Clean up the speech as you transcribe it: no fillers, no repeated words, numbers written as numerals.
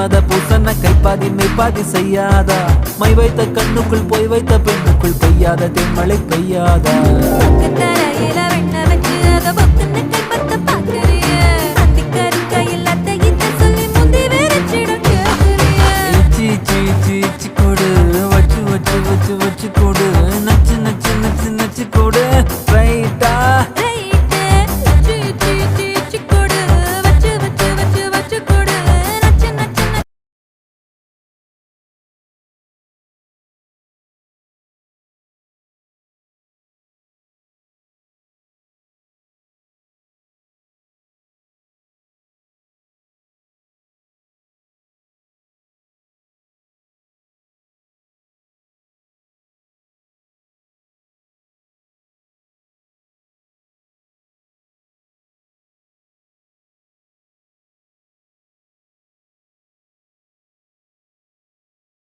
மன்மத பூசன கைப்பாதி மெய்ப்பாதி செய்யாதா my வைத்த கண்ணுக்குள் போய் வைத்த பெண்ணுக்குள் பெய்யாத தென்மழை பெய்யாதா தரையில வெண்ண வச்சு அத